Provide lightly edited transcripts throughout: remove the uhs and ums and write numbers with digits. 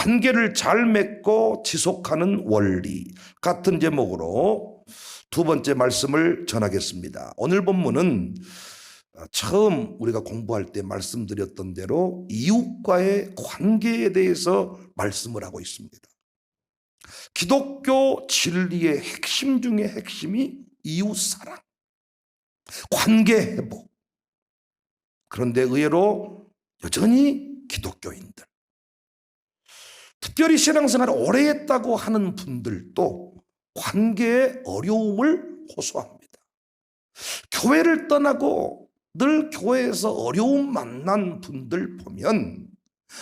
관계를 잘 맺고 지속하는 원리 같은 제목으로 두 번째 말씀을 전하겠습니다. 오늘 본문은 처음 우리가 공부할 때 말씀드렸던 대로 이웃과의 관계에 대해서 말씀을 하고 있습니다. 기독교 진리의 핵심 중에 핵심이 이웃사랑, 관계 회복. 그런데 의외로 여전히 기독교인들, 특별히 신앙생활을 오래 했다고 하는 분들도 관계의 어려움을 호소합니다. 교회를 떠나고 늘 교회에서 어려움 만난 분들 보면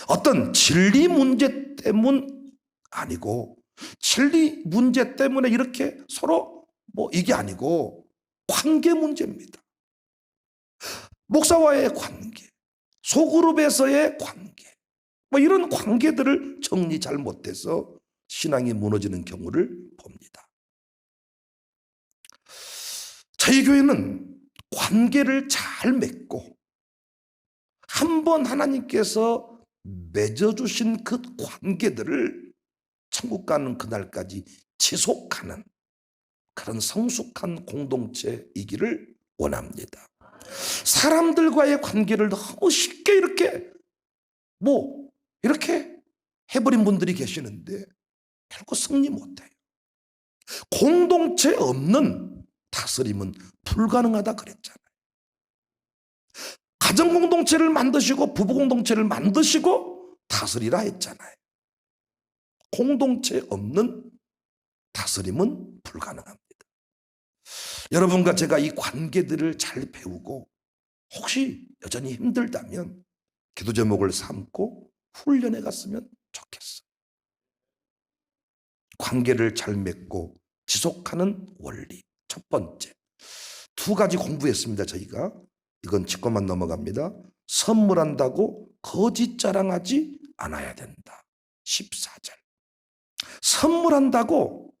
어떤 진리 문제 때문 아니고, 진리 문제 때문에 이렇게 서로 이게 아니고 관계 문제입니다. 목사와의 관계, 소그룹에서의 관계, 이런 관계들을 정리 잘 못해서 신앙이 무너지는 경우를 봅니다. 저희 교회는 관계를 잘 맺고 한번 하나님께서 맺어주신 그 관계들을 천국 가는 그날까지 지속하는 그런 성숙한 공동체이기를 원합니다. 사람들과의 관계를 너무 쉽게 이렇게 해버린 분들이 계시는데 결코 승리 못해요. 공동체 없는 다스림은 불가능하다 그랬잖아요. 가정 공동체를 만드시고 부부 공동체를 만드시고 다스리라 했잖아요. 공동체 없는 다스림은 불가능합니다. 여러분과 제가 이 관계들을 잘 배우고 혹시 여전히 힘들다면 기도 제목을 삼고 훈련해 갔으면 좋겠어요. 관계를 잘 맺고 지속하는 원리. 첫 번째, 두 가지 공부했습니다. 저희가 이건 짚고만 넘어갑니다. 선물한다고 거짓 자랑하지 않아야 된다. 14절. 선물한다고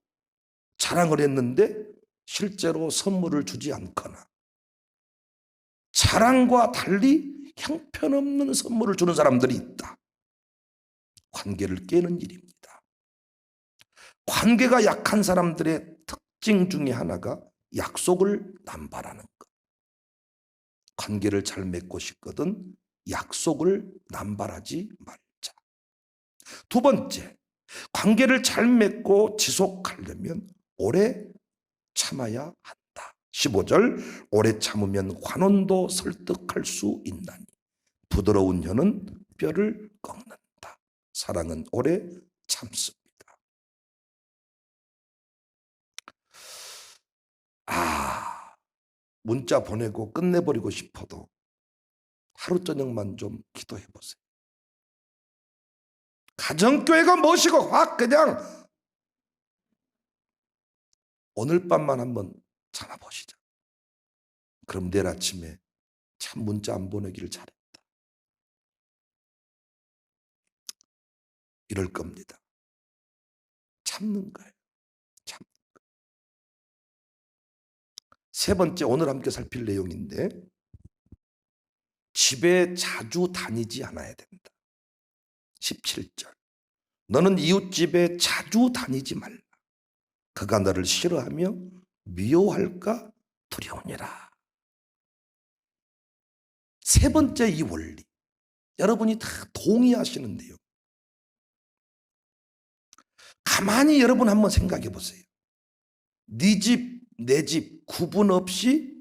자랑을 했는데 실제로 선물을 주지 않거나 자랑과 달리 형편없는 선물을 주는 사람들이 있다. 관계를 깨는 일입니다. 관계가 약한 사람들의 특징 중에 하나가 약속을 남발하는 것. 관계를 잘 맺고 싶거든 약속을 남발하지 말자. 두 번째, 관계를 잘 맺고 지속하려면 오래 참아야 한다. 15절, 오래 참으면 관원도 설득할 수 있나니 부드러운 혀는 뼈를 꺾는다. 사랑은 오래 참습니다. 문자 보내고 끝내버리고 싶어도 하루 저녁만 좀 기도해 보세요. 가정교회가 무엇이고 확 그냥 오늘 밤만 한번 참아보시죠. 그럼 내일 아침에 참 문자 안 보내기를 잘했다, 이럴 겁니다. 참는 거예요. 참는 거예요. 세 번째, 오늘 함께 살필 내용인데 집에 자주 다니지 않아야 된다. 17절. 너는 이웃집에 자주 다니지 말라. 그가 너를 싫어하며 미워할까 두려우니라. 세 번째 이 원리, 여러분이 다 동의하시는데요. 가만히 여러분 한번 생각해 보세요. 네 집, 내 집 구분 없이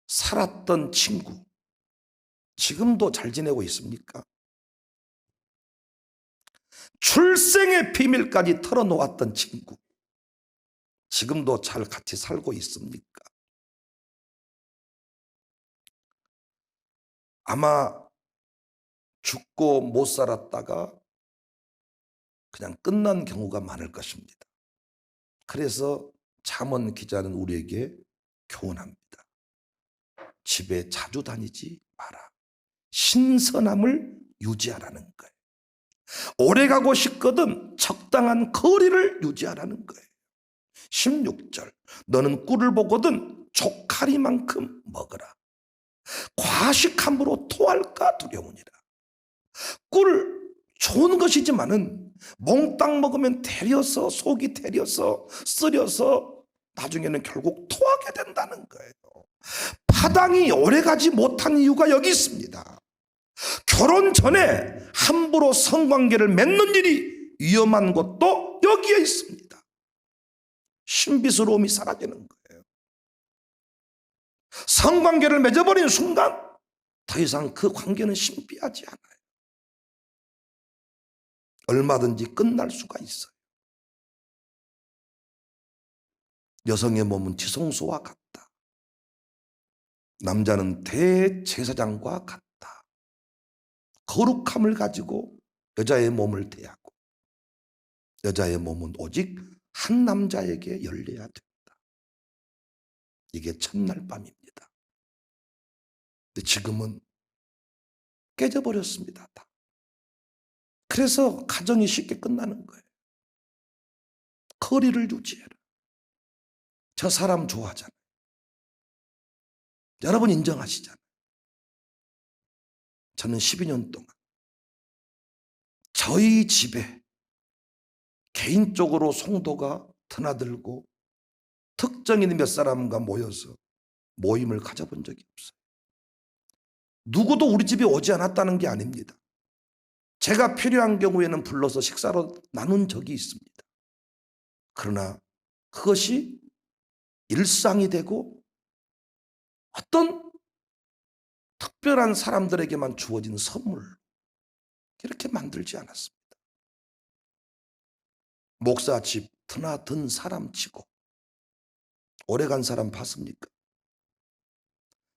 살았던 친구, 지금도 잘 지내고 있습니까? 출생의 비밀까지 털어놓았던 친구, 지금도 잘 같이 살고 있습니까? 아마 죽고 못 살았다가 그냥 끝난 경우가 많을 것입니다. 그래서 잠언 기자는 우리에게 교훈합니다. 집에 자주 다니지 마라. 신선함을 유지하라는 거예요. 오래 가고 싶거든 적당한 거리를 유지하라는 거예요. 16절. 너는 꿀을 보거든 조카리만큼 먹어라. 과식함으로 토할까 두려우니라. 꿀 좋은 것이지만은 몽땅 먹으면 태려서 속이 태려서 쓰려서 나중에는 결국 토하게 된다는 거예요. 파당이 오래가지 못한 이유가 여기 있습니다. 결혼 전에 함부로 성관계를 맺는 일이 위험한 것도 여기에 있습니다. 신비스러움이 사라지는 거예요. 성관계를 맺어버린 순간 더 이상 그 관계는 신비하지 않아요. 얼마든지 끝날 수가 있어요. 여성의 몸은 지성소와 같다. 남자는 대제사장과 같다. 거룩함을 가지고 여자의 몸을 대하고 여자의 몸은 오직 한 남자에게 열려야 된다. 이게 첫날 밤입니다. 근데 지금은 깨져버렸습니다. 다. 그래서 가정이 쉽게 끝나는 거예요. 거리를 유지해라. 저 사람 좋아하잖아요. 여러분 인정하시잖아요. 저는 12년 동안 저희 집에 개인적으로 송도가 드나들고 특정인 몇 사람과 모여서 모임을 가져본 적이 없어요. 누구도 우리 집에 오지 않았다는 게 아닙니다. 제가 필요한 경우에는 불러서 식사로 나눈 적이 있습니다. 그러나 그것이 일상이 되고 어떤 특별한 사람들에게만 주어진 선물 이렇게 만들지 않았습니다. 목사 집 드나든 사람 치고 오래간 사람 봤습니까?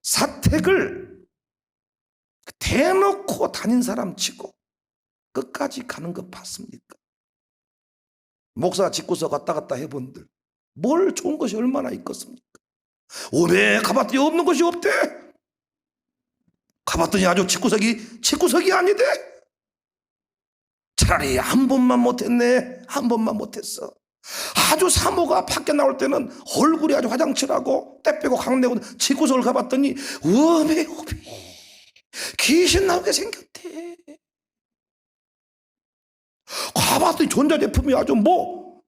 사택을 대놓고 다닌 사람 치고 끝까지 가는 거 봤습니까? 목사 집구서 갔다 갔다 해본들 뭘 좋은 것이 얼마나 있겠습니까? 오메 가봤더니 없는 것이 없대. 가봤더니 아주 집구석이 아니대. 차라리 한 번만 못했네. 한 번만 못했어. 아주 사모가 밖에 나올 때는 얼굴이 아주 화장칠하고 때 빼고 강내고 집구석을 가봤더니 오메 귀신 나오게 생겼대. 가봤더니 전자제품이 아주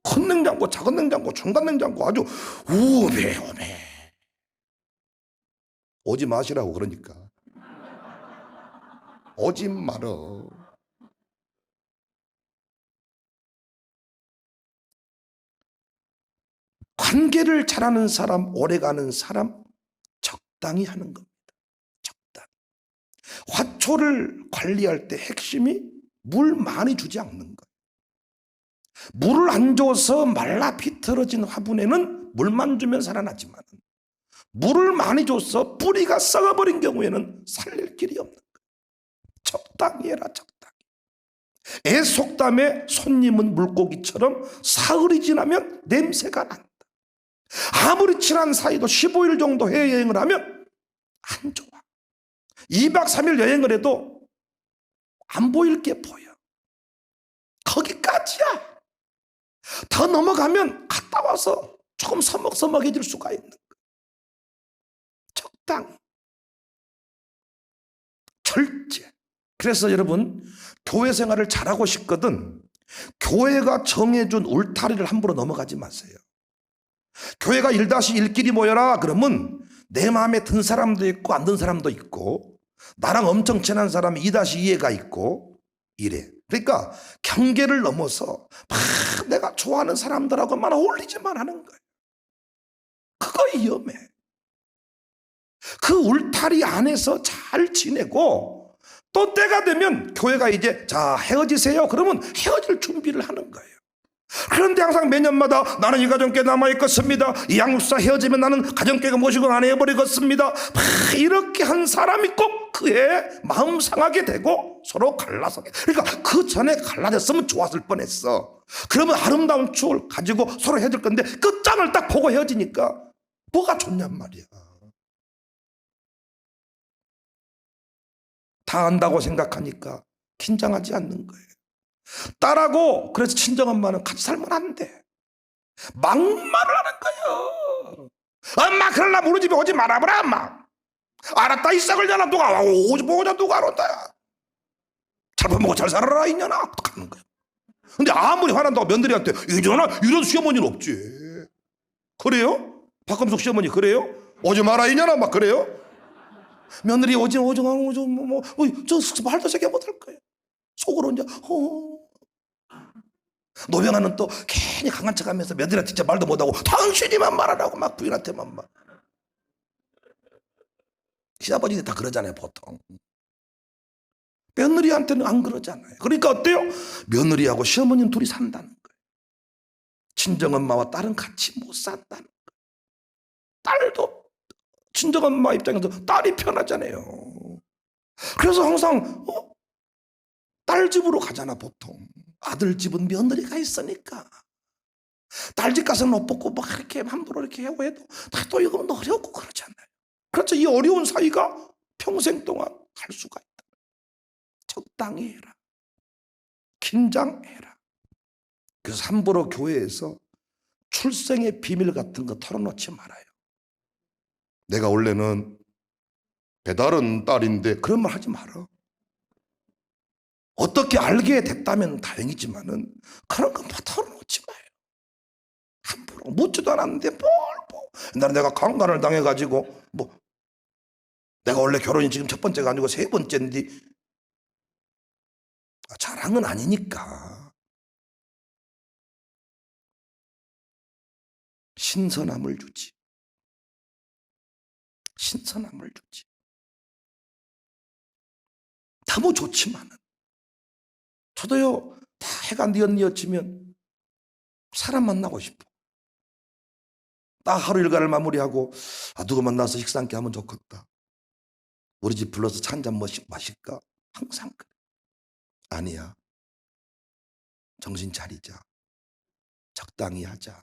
큰 냉장고 작은 냉장고 중간 냉장고 아주 오메 오지 마시라고. 그러니까 오지 말어. 관계를 잘하는 사람, 오래가는 사람 적당히 하는 겁니다. 적당히. 화초를 관리할 때 핵심이 물 많이 주지 않는 거예요. 물을 안 줘서 말라 비틀어진 화분에는 물만 주면 살아나지만 물을 많이 줘서 뿌리가 썩어버린 경우에는 살릴 길이 없는 거예요. 적당히 해라. 적당히. 애속담에 손님은 물고기처럼 사흘이 지나면 냄새가 난다. 아무리 친한 사이도 15일 정도 해외여행을 하면 안 좋아. 2박 3일 여행을 해도 안 보일 게 보여. 거기까지야. 더 넘어가면 갔다 와서 조금 서먹서먹해질 수가 있는 거야. 적당히. 절제. 그래서 여러분 교회 생활을 잘하고 싶거든 교회가 정해준 울타리를 함부로 넘어가지 마세요. 교회가 1-1끼리 모여라 그러면 내 마음에 든 사람도 있고 안 든 사람도 있고 나랑 엄청 친한 사람이 2-2에가 있고 이래. 그러니까 경계를 넘어서 막 내가 좋아하는 사람들하고만 어울리지만 하는 거예요. 그거 위험해. 그 울타리 안에서 잘 지내고 또 때가 되면 교회가 이제 자 헤어지세요 그러면 헤어질 준비를 하는 거예요. 그런데 항상 매년마다 나는 이 가정께 남아있겠습니다. 이 양육사 헤어지면 나는 가정교회 모시고 안 해버리겠습니다. 이렇게 한 사람이 꼭 그해 마음 상하게 되고 서로 갈라서게. 그러니까 그 전에 갈라졌으면 좋았을 뻔했어. 그러면 아름다운 추억을 가지고 서로 헤어질 건데 끝장을 딱 보고 헤어지니까 뭐가 좋냔 말이야. 다 안다고 생각하니까 긴장하지 않는 거예요. 딸하고 그래서 친정엄마는 같이 살면 안 돼. 막말을 하는 거예요. 엄마 그러려면 우리 집에 오지 말아보라 엄마. 알았다 이 싹을 내놔 누가 오지 보자 누가 안 온다. 잘 밥먹고 잘 살아라 이년아 하는 거야. 근데 아무리 화난다고 며느리한테 이런 시어머니는 없지. 그래요? 박금숙 시어머니 그래요? 오지 마라 이년아 막 그래요? 며느리 저 말도 세게 못할 거예요. 속으로 이제 노병아는 또 괜히 강한 척하면서 며느리한테 진짜 말도 못하고 당신이만 말하라고 막 부인한테만 막. 시아버지들이 다 그러잖아요 보통. 며느리한테는 안 그러잖아요. 그러니까 어때요? 며느리하고 시어머니는 둘이 산다는 거예요. 친정엄마와 딸은 같이 못 산다는 거예요. 딸도 친정엄마 입장에서 딸이 편하잖아요. 그래서 항상 딸 집으로 가잖아 보통. 아들 집은 며느리가 있으니까. 딸 집 가서는 옷 벗고 막 이렇게 함부로 이렇게 하고 해도 다 또 이건 어렵고 그러잖아요. 그렇죠. 이 어려운 사이가 평생 동안 할 수가 있다. 적당히 해라. 긴장해라. 그래서 함부로 교회에서 출생의 비밀 같은 거 털어놓지 말아요. 내가 원래는 배다른 딸인데 그런 말 하지 말아. 어떻게 알게 됐다면 다행이지만은 그런 거 털어놓지 마요. 함부로 묻지도 않았는데 옛날에 내가 강간을 당해가지고 내가 원래 결혼이 지금 첫 번째가 아니고 세 번째인데 자랑은 아니니까 신선함을 주지. 신선함을 주지. 너무 좋지만은 저도요 다 해가 뉘엿뉘엿지면 사람 만나고 싶어. 딱 하루 일과를 마무리하고 누구 만나서 식사 함께 하면 좋겠다. 우리 집 불러서 차 한잔 마실까? 항상 그래. 아니야. 정신 차리자. 적당히 하자.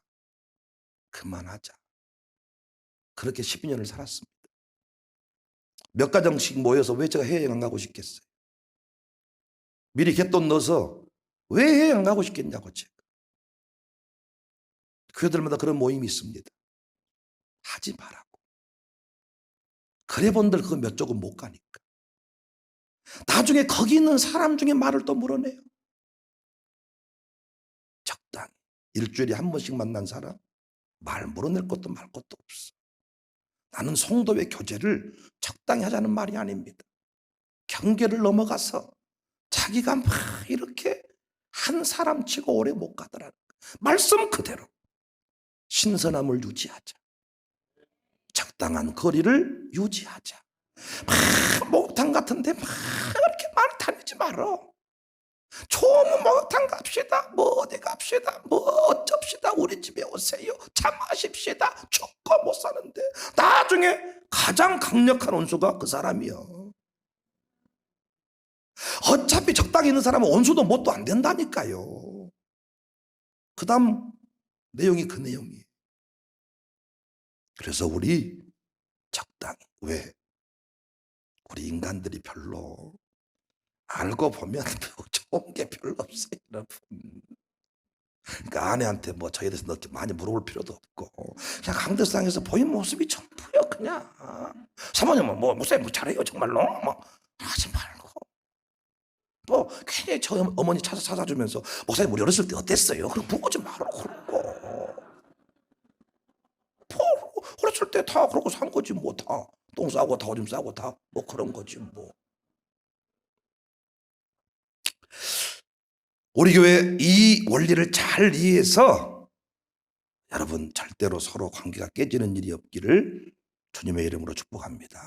그만하자. 그렇게 12년을 살았습니다. 몇 가정씩 모여서 왜 제가 해외여행 안 가고 싶겠어요? 미리 갯돈 넣어서 왜 해외여행 안 가고 싶겠냐고 제가. 교회들마다 그런 모임이 있습니다. 하지 말라고. 그래 본들 그거 몇 쪽은 못 가니까. 나중에 거기 있는 사람 중에 말을 또 물어내요. 적당히. 일주일에 한 번씩 만난 사람 말 물어낼 것도 말 것도 없어. 나는 성도의 교제를 적당히 하자는 말이 아닙니다. 경계를 넘어가서 자기가 막 이렇게 한 사람치고 오래 못 가더라는 거예요. 말씀 그대로 신선함을 유지하자. 적당한 거리를 유지하자. 막 목욕탕 같은데 막 이렇게 말 다니지 말어. 좋은 목욕탕 갑시다. 어디 갑시다. 어쩝시다. 우리 집에 오세요. 차 마십시다. 죽고 못 사는데 나중에 가장 강력한 원수가 그 사람이요. 어차피 적당히 있는 사람은 원수도 뭣도 안 된다니까요. 그 다음 내용이 그 내용이에요. 그래서 우리 적당히. 왜? 우리 인간들이 별로 알고 보면 좋은 게 별로 없어요, 여러분. 그러니까 아내한테 저에 대해서 그렇게 많이 물어볼 필요도 없고 그냥 강대상에서 보인 모습이 전부요. 그냥 사모님은 목사님 잘해요 정말로 하지 말고 괜히 저 어머니 찾아주면서 목사님 우리 어렸을 때 어땠어요? 그럼 보고 좀 말아. 그런 거 어렸을 때 다 그러고 산 거지 다 똥 싸고 다 오줌 싸고 다 그런 거지 우리 교회 이 원리를 잘 이해해서 여러분 절대로 서로 관계가 깨지는 일이 없기를 주님의 이름으로 축복합니다.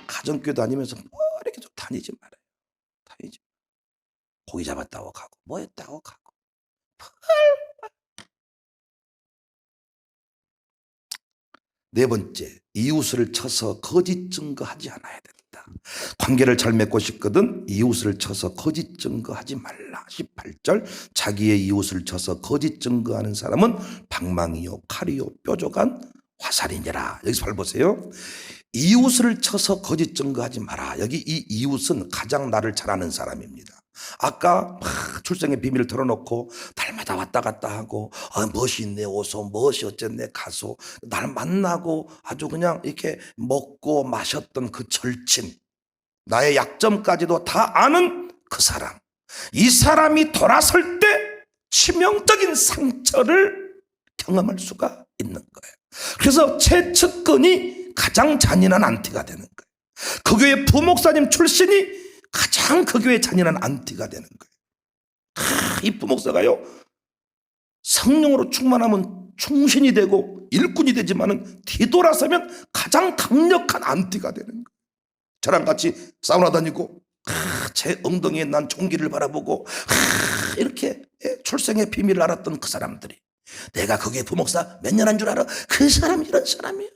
가정교회 다니면서 이렇게 좀 다니지 말아요. 다니지 말아요. 고기 잡았다고 가고 했다고 가고 네 번째, 이웃을 쳐서 거짓 증거하지 않아야 된다. 관계를 잘 맺고 싶거든 이웃을 쳐서 거짓 증거하지 말라. 18절 자기의 이웃을 쳐서 거짓 증거하는 사람은 방망이요 칼이요 뾰족한 화살이니라. 여기서 잘 보세요. 이웃을 쳐서 거짓 증거하지 마라. 여기 이 이웃은 가장 나를 잘 아는 사람입니다. 아까 출생의 비밀을 털어놓고 날마다 왔다 갔다 하고 멋이 있네 오소 멋이 어쨌네 가소 날 만나고 아주 그냥 이렇게 먹고 마셨던 그 절친 나의 약점까지도 다 아는 그 사람, 이 사람이 돌아설 때 치명적인 상처를 경험할 수가 있는 거예요. 그래서 최측근이 가장 잔인한 안티가 되는 거예요. 그 교회 부목사님 출신이 가장 그 교회 잔인한 안티가 되는 거예요. 이 부목사가요, 성령으로 충만하면 충신이 되고 일꾼이 되지만은 뒤돌아서면 가장 강력한 안티가 되는 거예요. 저랑 같이 사우나 다니고 제 엉덩이에 난 종기를 바라보고 이렇게 출생의 비밀을 알았던 그 사람들이, 내가 거기에 부목사 몇 년 한 줄 알아? 그 사람이 이런 사람이에요.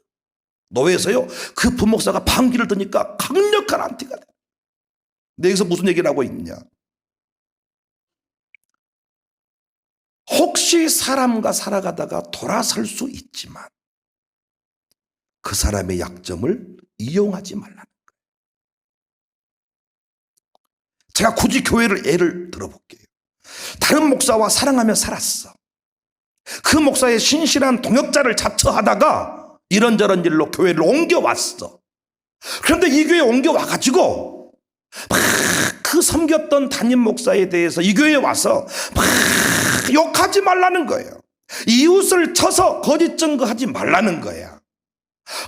노예에서요, 그 부목사가 방귀를 드니까 강력한 안티가 돼. 근데 여기서 무슨 얘기를 하고 있냐? 혹시 사람과 살아가다가 돌아설 수 있지만 그 사람의 약점을 이용하지 말라는 거예요. 제가 굳이 교회를 예를 들어볼게요. 다른 목사와 사랑하며 살았어. 그 목사의 신실한 동역자를 자처하다가 이런저런 일로 교회를 옮겨왔어. 그런데 이 교회에 옮겨와가지고 막 그 섬겼던 담임 목사에 대해서 이 교회에 와서 막 욕하지 말라는 거예요. 이웃을 쳐서 거짓 증거하지 말라는 거야.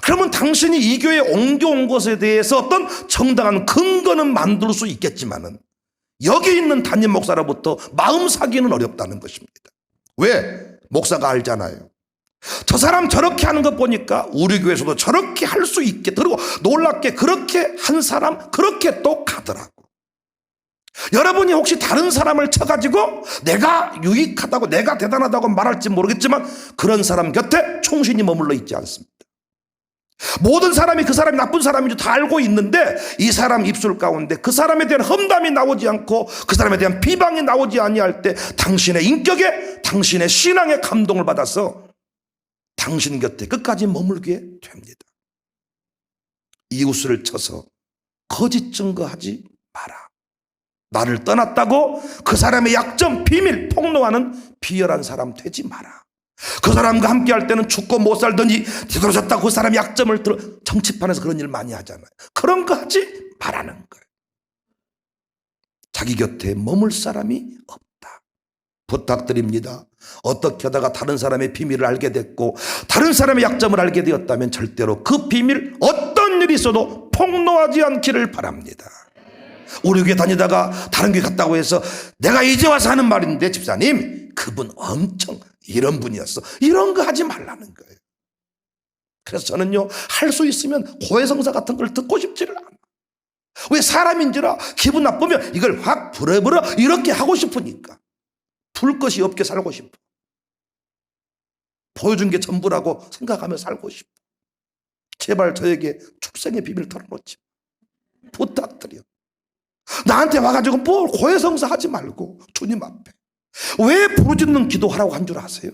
그러면 당신이 이 교회에 옮겨온 것에 대해서 어떤 정당한 근거는 만들 수 있겠지만은 여기 있는 담임 목사로부터 마음 사기는 어렵다는 것입니다. 왜? 목사가 알잖아요. 저 사람 저렇게 하는 거 보니까 우리 교회에서도 저렇게 할 수 있게, 그리고 놀랍게 그렇게 한 사람 그렇게 또 가더라고. 여러분이 혹시 다른 사람을 쳐가지고 내가 유익하다고, 내가 대단하다고 말할지 모르겠지만 그런 사람 곁에 충신이 머물러 있지 않습니다. 모든 사람이 그 사람이 나쁜 사람인 줄 다 알고 있는데 이 사람 입술 가운데 그 사람에 대한 험담이 나오지 않고 그 사람에 대한 비방이 나오지 아니할 때 당신의 인격에, 당신의 신앙에 감동을 받아서 당신 곁에 끝까지 머물게 됩니다. 이웃을 쳐서 거짓 증거하지 마라. 나를 떠났다고 그 사람의 약점, 비밀 폭로하는 비열한 사람 되지 마라. 그 사람과 함께 할 때는 죽고 못 살더니 뒤돌아졌다고 그 사람의 약점을 들어. 정치판에서 그런 일 많이 하잖아요. 그런 거 하지 말라는 거예요. 자기 곁에 머물 사람이 없다. 부탁드립니다. 어떻게 하다가 다른 사람의 비밀을 알게 됐고 다른 사람의 약점을 알게 되었다면 절대로 그 비밀, 어떤 일이 있어도 폭로하지 않기를 바랍니다. 우리 교회 다니다가 다른 교회 갔다고 해서 내가 이제 와서 하는 말인데 집사님 그분 엄청 이런 분이었어, 이런 거 하지 말라는 거예요. 그래서 저는요, 할 수 있으면 고해성사 같은 걸 듣고 싶지를 않아. 왜? 사람인지라 기분 나쁘면 이걸 확 불어버려 이렇게 하고 싶으니까. 불 것이 없게 살고 싶어. 보여준 게 전부라고 생각하며 살고 싶어. 제발 저에게 출생의 비밀 털어놓지 부탁드려. 나한테 와가지고 뭘 고해성사 하지 말고 주님 앞에. 왜 부르짖는 기도하라고 한 줄 아세요?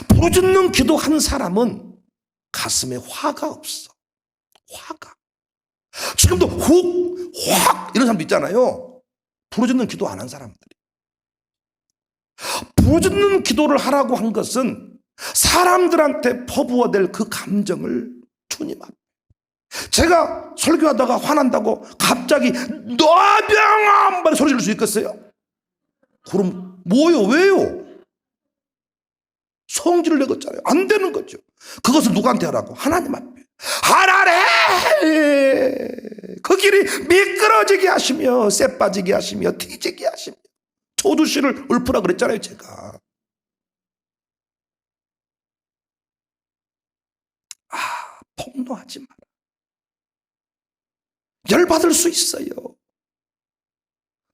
부르짖는 기도한 사람은 가슴에 화가 없어. 화가. 지금도 훅, 확 이런 사람도 있잖아요. 부르짖는 기도 안 한 사람들이. 부르짖는 기도를 하라고 한 것은 사람들한테 퍼부어댈 그 감정을 주님 앞에. 제가 설교하다가 화난다고 갑자기 너병아 말 소리 지를 수 있겠어요? 그럼 뭐요? 왜요? 성질을 내겠잖아요. 안 되는 거죠. 그것을 누구한테 하라고? 하나님 앞에. 하나님 그 길이 미끄러지게 하시며 쇠 빠지게 하시며 뒤지게 하시며 조두씨를 읊으라 그랬잖아요. 제가 폭로하지 마라. 열받을 수 있어요.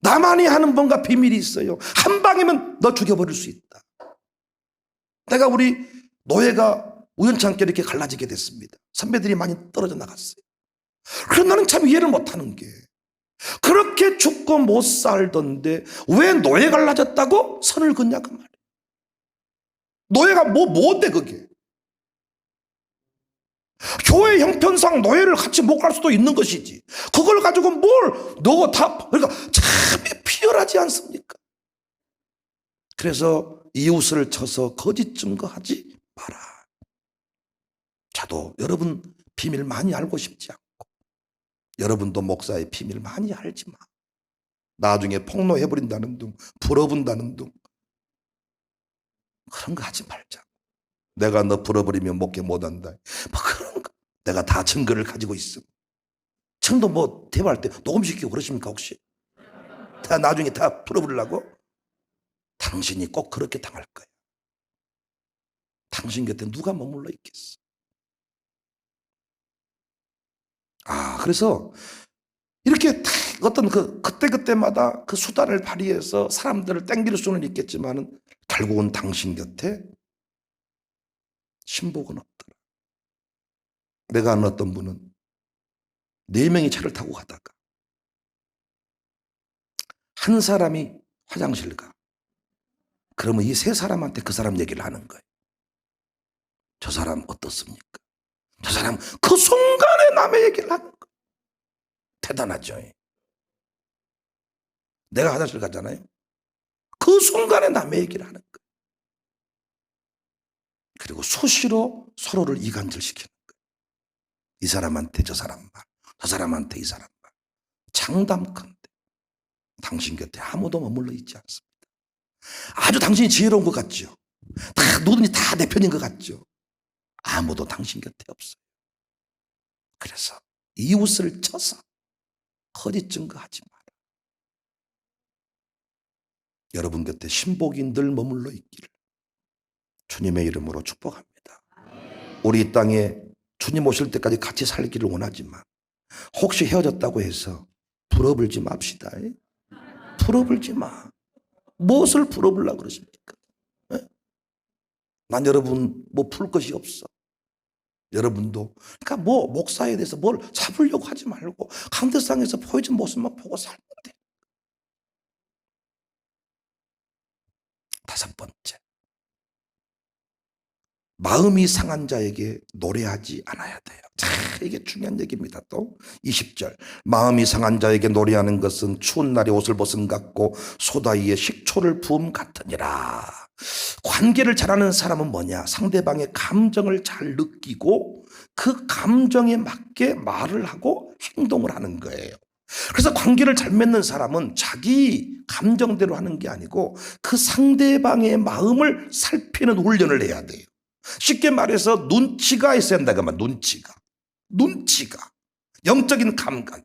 나만이 하는 뭔가 비밀이 있어요. 한 방이면 너 죽여버릴 수 있다. 내가 우리 노예가 우연찮게 이렇게 갈라지게 됐습니다. 선배들이 많이 떨어져 나갔어요. 그래서 나는 참 이해를 못하는 게 그렇게 죽고 못 살던데 왜 노예 갈라졌다고 선을 긋냐 그 말이에요. 노예가 뭔데 그게. 교회 형편상 노예를 같이 못 갈 수도 있는 것이지 그걸 가지고 너 다, 그러니까 참 피열하지 않습니까? 그래서 이웃을 쳐서 거짓 증거하지 마라. 저도 여러분 비밀 많이 알고 싶지 않고 여러분도 목사의 비밀 많이 알지 마. 나중에 폭로해버린다는 둥, 불어본다는 둥. 그런 거 하지 말자. 내가 너 불어버리면 목회 못한다. 뭐 그런 거. 내가 다 증거를 가지고 있어. 청도 뭐 대화할 때 녹음시키고 그러십니까 혹시? 다 나중에 다 풀어버리려고? 당신이 꼭 그렇게 당할 거야. 당신 곁에 누가 머물러 있겠어? 그래서 이렇게 어떤 그때그때마다 그 수단을 발휘해서 사람들을 땡길 수는 있겠지만은 결국은 당신 곁에 신복은 없더라. 내가 아는 어떤 분은 4명이 차를 타고 가다가 한 사람이 화장실 가. 그러면 이 3사람한테 그 사람 얘기를 하는 거예요. 저 사람 어떻습니까? 저 사람 그 순간에 남의 얘기를 하는 거예요. 대단하죠. 내가 화장실 갔잖아요. 그 순간에 남의 얘기를 하는 거예요. 그리고 수시로 서로를 이간질시키는 거예요. 이 사람한테 저 사람 말, 저 사람한테 이 사람 말. 장담컨대 당신 곁에 아무도 머물러 있지 않습니다. 아주 당신이 지혜로운 것 같죠. 누구든지 다 내 편인 것 같죠. 아무도 당신 곁에 없어요. 그래서 이웃을 쳐서 거짓 증거하지 마라. 여러분 곁에 신복이 늘 머물러 있기를 주님의 이름으로 축복합니다. 우리 이 땅에 주님 오실 때까지 같이 살기를 원하지만 혹시 헤어졌다고 해서 불어불지 맙시다. 불어불지 마. 무엇을 불어불려고 그러십니까? 난 여러분 뭐 풀 것이 없어. 여러분도 그러니까 뭐 목사에 대해서 뭘 잡으려고 하지 말고 강대상에서 보여준 모습만 보고 살면 돼. 5번째, 마음이 상한 자에게 노래하지 않아야 돼요. 자, 이게 중요한 얘기입니다. 또 20절, 마음이 상한 자에게 노래하는 것은 추운 날에 옷을 벗은 같고 소다 위에 식초를 부음 같으니라. 관계를 잘하는 사람은 뭐냐? 상대방의 감정을 잘 느끼고 그 감정에 맞게 말을 하고 행동을 하는 거예요. 그래서 관계를 잘 맺는 사람은 자기 감정대로 하는 게 아니고 그 상대방의 마음을 살피는 훈련을 해야 돼요. 쉽게 말해서 눈치가 있어야 한다. 그러면 눈치가 영적인 감각이.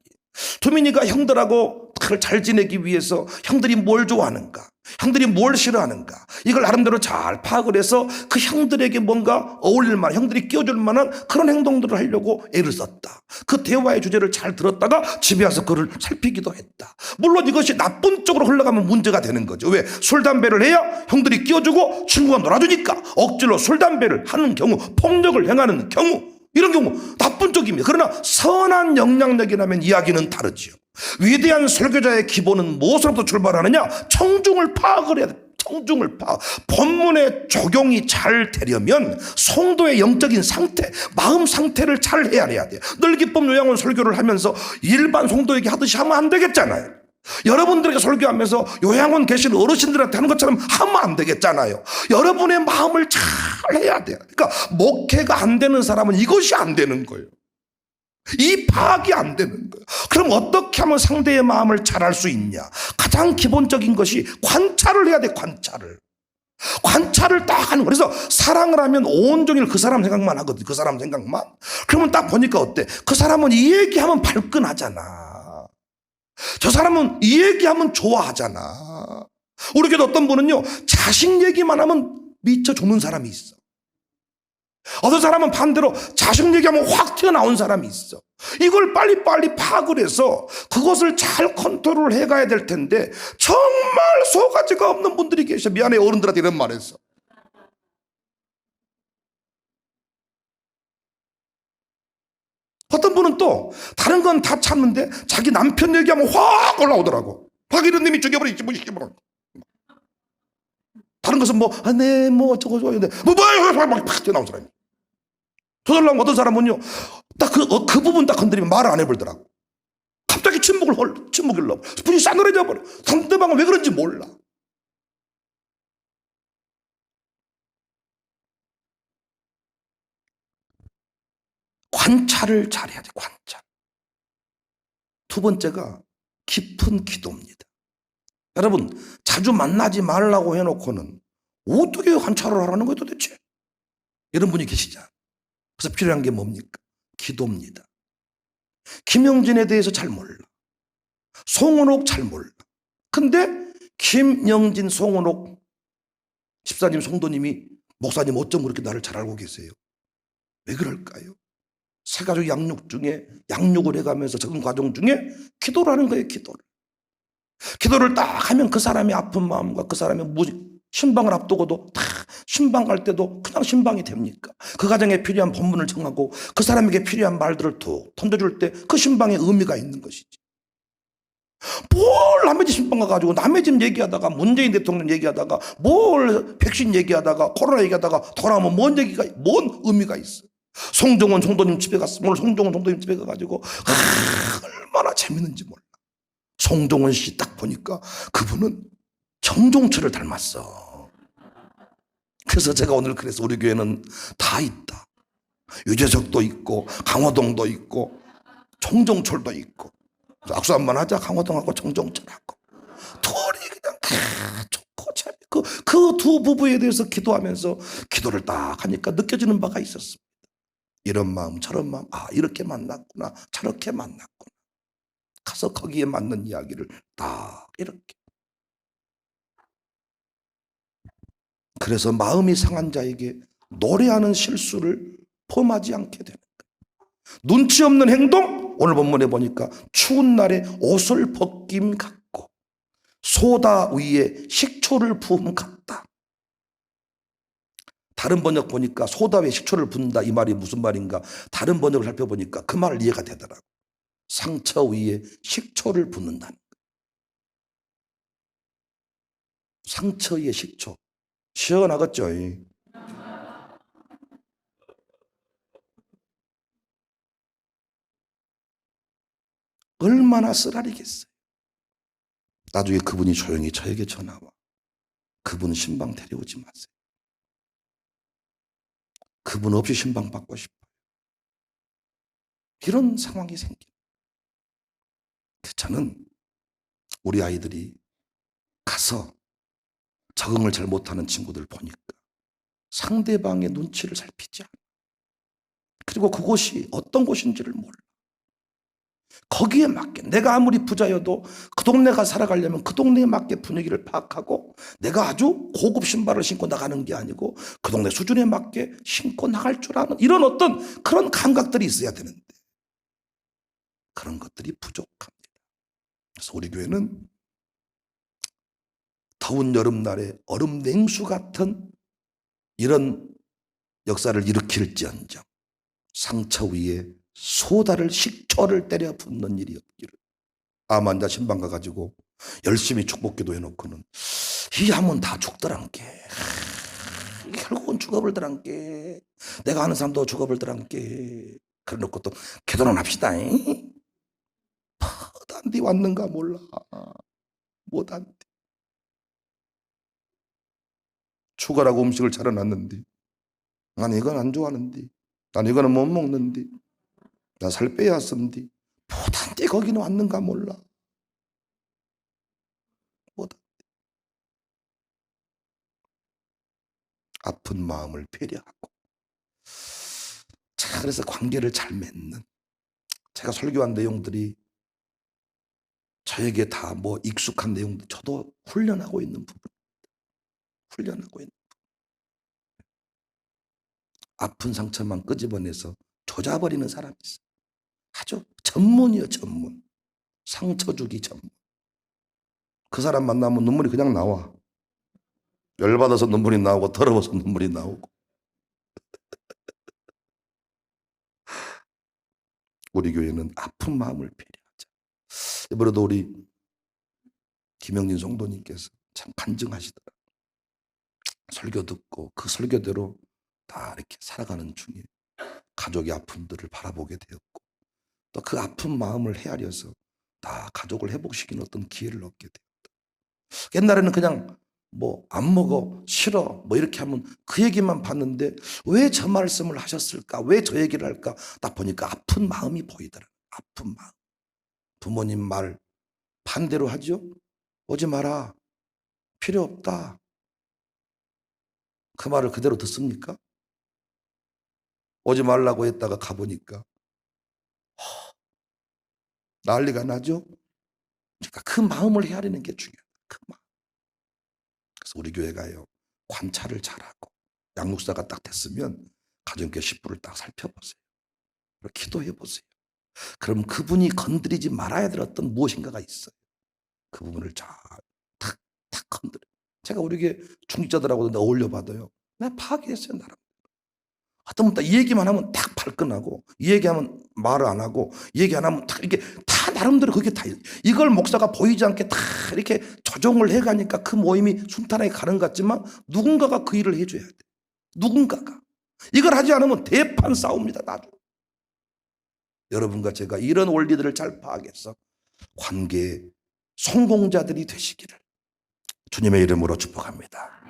두민이가 형들하고 잘 지내기 위해서 형들이 뭘 좋아하는가, 형들이 뭘 싫어하는가, 이걸 나름대로 잘 파악을 해서 그 형들에게 뭔가 어울릴 만한, 형들이 끼워줄 만한 그런 행동들을 하려고 애를 썼다. 그 대화의 주제를 잘 들었다가 집에 와서 그를 살피기도 했다. 물론 이것이 나쁜 쪽으로 흘러가면 문제가 되는 거죠. 왜? 술, 담배를 해야 형들이 끼워주고 친구가 놀아주니까 억지로 술, 담배를 하는 경우, 폭력을 행하는 경우, 이런 경우 나쁜 쪽입니다. 그러나 선한 영향력이라면 이야기는 다르지요. 위대한 설교자의 기본은 무엇으로부터 출발하느냐? 청중을 파악을 해야 돼. 청중을 파악. 본문의 적용이 잘 되려면 성도의 영적인 상태, 마음 상태를 잘 헤아려야 돼요. 늘 기쁨 요양원 설교를 하면서 일반 성도에게 하듯이 하면 안 되겠잖아요. 여러분들에게 설교하면서 요양원 계신 어르신들한테 하는 것처럼 하면 안 되겠잖아요. 여러분의 마음을 잘 해야 돼요. 그러니까 목회가 안 되는 사람은 이것이 안 되는 거예요. 이 파악이 안 되는 거예요. 그럼 어떻게 하면 상대의 마음을 잘 알 수 있냐? 가장 기본적인 것이 관찰을 해야 돼. 관찰을 딱 하는 거예요. 그래서 사랑을 하면 온종일 그 사람 생각만 하거든. 그 사람 생각만. 그러면 딱 보니까 어때? 그 사람은 이 얘기하면 발끈하잖아. 저 사람은 이 얘기하면 좋아하잖아. 우리 교도 어떤 분은요, 자식 얘기만 하면 미쳐 죽는 사람이 있어. 어떤 사람은 반대로 자식 얘기하면 확 튀어나온 사람이 있어. 이걸 빨리빨리 파악을 해서 그것을 잘 컨트롤 해가야 될 텐데 정말 소가지가 없는 분들이 계셔. 미안해, 어른들한테 이런 말 했어. 어떤 분은 또 다른 건 다 참는데 자기 남편 얘기하면 확 올라오더라고. 박일은님이 죽여버리지 뭐 시켜버려. 다른 것은 뭐 네 뭐 저거 근데 뭐막 튀어나온 사람이. 저절로 어떤 사람은요 딱 그 부분 딱 건드리면 말을 안 해버리더라고. 갑자기 침묵을 넣어. 분이 싸늘해져 버려. 상대방은 왜 그런지 몰라. 관찰을 잘해야 돼. 관찰. 두 번째가 깊은 기도입니다. 여러분, 자주 만나지 말라고 해놓고는 어떻게 관찰을 하라는 거예요 도대체? 이런 분이 계시잖아요. 그래서 필요한 게 뭡니까? 기도입니다. 김영진에 대해서 잘 몰라. 송은옥 잘 몰라. 근데 김영진, 송은옥 집사님, 성도님이 목사님 어쩜 그렇게 나를 잘 알고 계세요? 왜 그럴까요? 세 가족 양육을 해가면서 적은 과정 중에 기도를 하는 거예요. 기도를 딱 하면 그 사람의 아픈 마음과 그 사람의 신방을 앞두고도 다 신방 갈 때도 그냥 신방이 됩니까? 그 가정에 필요한 본문을 정하고 그 사람에게 필요한 말들을 툭 던져줄 때 그 신방에 의미가 있는 것이지. 뭘 남의 집 신방 가가지고 남의 집 얘기하다가 문재인 대통령 얘기하다가 뭘 백신 얘기하다가 코로나 얘기하다가 돌아오면 뭔 의미가 있어. 송정원 총독님 집에 갔어. 오늘 송정원 총독님 집에 가가지고 얼마나 재밌는지 몰라. 송정원 씨 딱 보니까 그분은 정종철을 닮았어. 그래서 제가 오늘 그래서 우리 교회는 다 있다. 유재석도 있고 강호동도 있고 정종철도 있고 악수 한번 하자. 강호동하고 정종철하고 둘이 그냥 다 좋고 재밌고 그 두 부부에 대해서 기도하면서 기도를 딱 하니까 느껴지는 바가 있었습니다. 이런 마음 저런 마음, 이렇게 만났구나 저렇게 만났구나. 가서 거기에 맞는 이야기를 딱 이렇게. 그래서 마음이 상한 자에게 노래하는 실수를 범하지 않게 되는 거예요. 눈치 없는 행동, 오늘 본문에 보니까 추운 날에 옷을 벗김 같고 소다 위에 식초를 부음 같다. 다른 번역 보니까 소다 위에 식초를 붓는다, 이 말이 무슨 말인가 다른 번역을 살펴보니까 그 말 이해가 되더라고. 상처 위에 식초를 붓는다는 거예요. 상처 위에 식초 시원하겠죠. 얼마나 쓰라리겠어요. 나중에 그분이 조용히 저에게 전화와. 그분 신방 데려오지 마세요. 그분 없이 신방 받고 싶어요. 이런 상황이 생깁니다. 저는 우리 아이들이 가서 적응을 잘 못하는 친구들 보니까 상대방의 눈치를 살피지 않아. 그리고 그곳이 어떤 곳인지를 몰라. 거기에 맞게 내가 아무리 부자여도 그 동네가 살아가려면 그 동네에 맞게 분위기를 파악하고 내가 아주 고급 신발을 신고 나가는 게 아니고 그 동네 수준에 맞게 신고 나갈 줄 아는 이런 어떤 그런 감각들이 있어야 되는데 그런 것들이 부족합니다. 그래서 우리 교회는 더운 여름날에 얼음 냉수 같은 이런 역사를 일으킬지언정 상처 위에 소다를 식초를 때려 붓는 일이 없기를. 암 환자 신방 가가지고 열심히 축복기도 해놓고는 이 암은 다 죽더란께. 결국은 죽어버리더란께. 내가 아는 사람도 죽어버리더란께. 그래놓고 또 기도는 합시다. 못한디 왔는가 몰라. 못한디. 추가라고 음식을 차려놨는데 난 이건 안 좋아하는데 난 이거는 못 먹는데 나 살 빼야 쓴디. 못한디 거기는 왔는가 몰라. 못한디. 아픈 마음을 배려하고 자, 그래서 관계를 잘 맺는 제가 설교한 내용들이 저에게 다 뭐 익숙한 내용들 저도 훈련하고 있는 부분 훈련하고 있는 아픈 상처만 끄집어내서 조져버리는 사람이 있어요. 아주 전문이요 전문. 상처 주기 전문. 그 사람 만나면 눈물이 그냥 나와. 열받아서 눈물이 나오고 더러워서 눈물이 나오고. 우리 교회는 아픈 마음을 배려하자. 이번에도 우리 김영진 성도님께서 참 간증하시더라고요. 설교 듣고 그 설교대로 다 이렇게 살아가는 중에 가족의 아픔들을 바라보게 되었고 또 그 아픈 마음을 헤아려서 다 가족을 회복시키는 어떤 기회를 얻게 되었다. 옛날에는 그냥 뭐 안 먹어 싫어 뭐 이렇게 하면 그 얘기만 봤는데 왜 저 말씀을 하셨을까 왜 저 얘기를 할까 딱 보니까 아픈 마음이 보이더라. 아픈 마음. 부모님 말 반대로 하죠. 오지 마라. 필요 없다. 그 말을 그대로 듣습니까? 오지 말라고 했다가 가보니까 난리가 나죠? 그러니까 그 마음을 헤아리는 게 중요해요. 그 마음. 그래서 우리 교회가요, 관찰을 잘하고 양육사가 딱 됐으면 가정교회 10부를 딱 살펴보세요. 그리고 기도해 보세요. 그럼 그분이 건드리지 말아야 될 어떤 무엇인가가 있어요. 그 부분을 잘 탁 건드려. 제가 우리 교회 중직자들하고도 어울려 봐도요, 내가 파괴했어요, 나름. 어떤 분이 얘기만 하면 탁 발끈하고, 이 얘기하면 말을 안 하고, 이 얘기 안 하면 탁 이렇게 다 나름대로 그게 다 이걸 목사가 보이지 않게 다 이렇게 조정을 해가니까 그 모임이 순탄하게 가는 것 같지만 누군가가 그 일을 해줘야 돼. 누군가가. 이걸 하지 않으면 대판 싸웁니다, 나중에. 여러분과 제가 이런 원리들을 잘 파악해서 관계의 성공자들이 되시기를 주님의 이름으로 축복합니다.